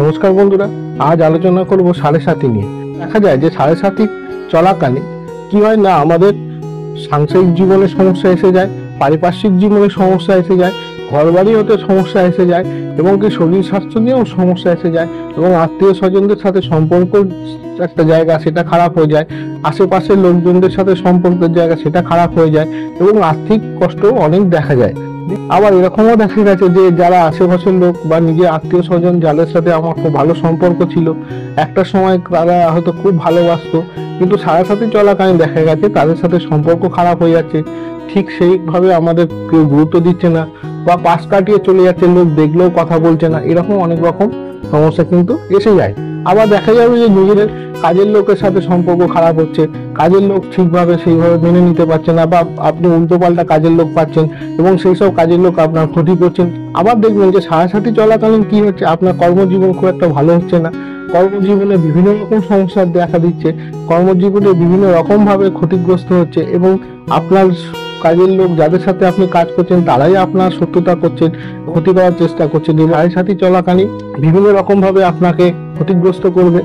নমস্কার বন্ধুরা, আজ আলোচনা করব সাড়ে সাতি নিয়ে। দেখা যায় যে সাড়ে সাতি চলাকালে কি হয় না, আমাদের সাংসারিক জীবনে সমস্যা এসে যায়, পারিপার্শ্বিক জীবনে সমস্যা এসে যায়, ঘর বাড়ি হতে সমস্যা এসে যায়, এবং কি শরীর স্বাস্থ্য নিয়েও সমস্যা এসে যায়, এবং আত্মীয় স্বজনদের সাথে সম্পর্ক একটা জায়গা সেটা খারাপ হয়ে যায়, আশেপাশের লোকজনদের সাথে সম্পর্কের জায়গা সেটা খারাপ হয়ে যায়, এবং আর্থিক কষ্ট অনেক দেখা যায়। আবার এরকমও দেখা গেছে যে যারা আশেপাশের লোক বা নিজের আত্মীয় স্বজন যাদের সাথে আমার খুব ভালো সম্পর্ক ছিল, একটা সময় তারা হয়তো খুব ভালোবাসতো, কিন্তু সাড়ে সাথে চলাকালীন দেখা গেছে তাদের সাথে সম্পর্ক খারাপ হয়ে যাচ্ছে, ঠিক সেইভাবে আমাদের কেউ গুরুত্ব দিচ্ছে না, বা পাশ কাটিয়ে চলে যাচ্ছে, লোক দেখলেও কথা বলছে না, এরকম অনেক রকম সমস্যা কিন্তু এসে যায়। আবার দেখা যাবে যে নিজেদের কাজের লোকের সাথে সম্পর্ক খারাপ হচ্ছে, কাজের লোক ঠিকভাবে সেইভাবে মেনে নিতে পারছে না, বা আপনি উল্টোপাল্টা কাজের লোক পাচ্ছেন এবং সেই সব কাজের লোক আপনার ক্ষতি করছেন। আবার দেখবেন যে সাড়ে সাথে চলাকালীন কি হচ্ছে, আপনার কর্মজীবন খুব একটা ভালো হচ্ছে না, কর্মজীবনে বিভিন্ন রকম সমস্যা দেখা দিচ্ছে, কর্মজীবনে বিভিন্ন রকম ভাবে ক্ষতিগ্রস্ত হচ্ছে, এবং আপনার কাজের লোক যাদের সাথে আপনি কাজ করছেন তারাই আপনার শত্রুতা করছেন, ক্ষতি করার চেষ্টা করছেন, এবং সাড়ে সাথে চলাকালীন বিভিন্ন রকম ভাবে আপনাকে ক্ষতিগ্রস্ত করবে।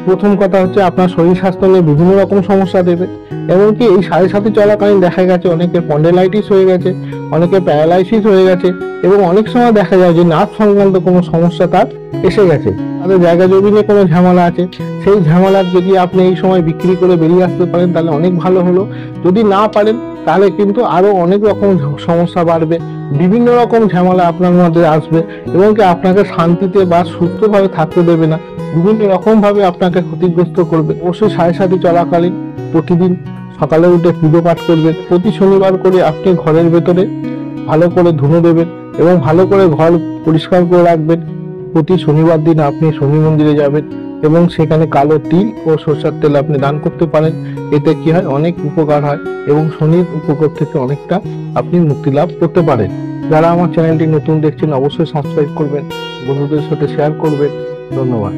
প্রথম কথা হচ্ছে আপনার শরীর স্বাস্থ্য নিয়ে বিভিন্ন রকম সমস্যা দেবে। এমনকি এই সাড়ে সাথে চলাকালীন দেখা গেছে অনেকের স্পন্ডেলাইটিস হয়ে গেছে, অনেকের প্যারালাইসিস হয়ে গেছে, এবং অনেক সময় দেখা যায় যে নার্ভ সংক্রান্ত কোনো সমস্যা তার এসে গেছে, তাদের জায়গা জমি নিয়ে কোনো ঝামেলা আছে। সেই ঝামেলার যদি আপনি এই সময় বিক্রি করে বেরিয়ে আসতে পারেন তাহলে অনেক ভালো হলো, যদি না পারেন তাহলে কিন্তু আরো অনেক রকম সমস্যা বাড়বে, বিভিন্ন রকম ঝামেলা আপনার মধ্যে আসবে, এবং কি আপনাকে শান্তিতে বা সুস্থভাবে থাকতে দেবে না, বিভিন্ন রকম ভাবে আপনাকে ক্ষতিগ্রস্ত করবে। অবশ্যই সাড়ে সাথে চলাকালীন প্রতিদিন সকালে উঠে পুজো পাঠ করবেন, প্রতি শনিবার করে আপনি ঘরের ভেতরে ভালো করে ধুনো দেবেন এবং ভালো করে ঘর পরিষ্কার করে রাখবেন। প্রতি শনিবার দিন আপনি শনি মন্দিরে যাবেন এবং সেখানে কালো তিল ও সরষের তেল আপনি দান করতে পারেন। এতে কি হয়, অনেক উপকার হয় এবং শনির উপকার থেকে অনেকটা আপনি মুক্তি লাভ করতে পারেন। যারা আমার চ্যানেলটি নতুন দেখছেন অবশ্যই সাবস্ক্রাইব করবেন, বন্ধুদের সাথে শেয়ার করবেন। ধন্যবাদ।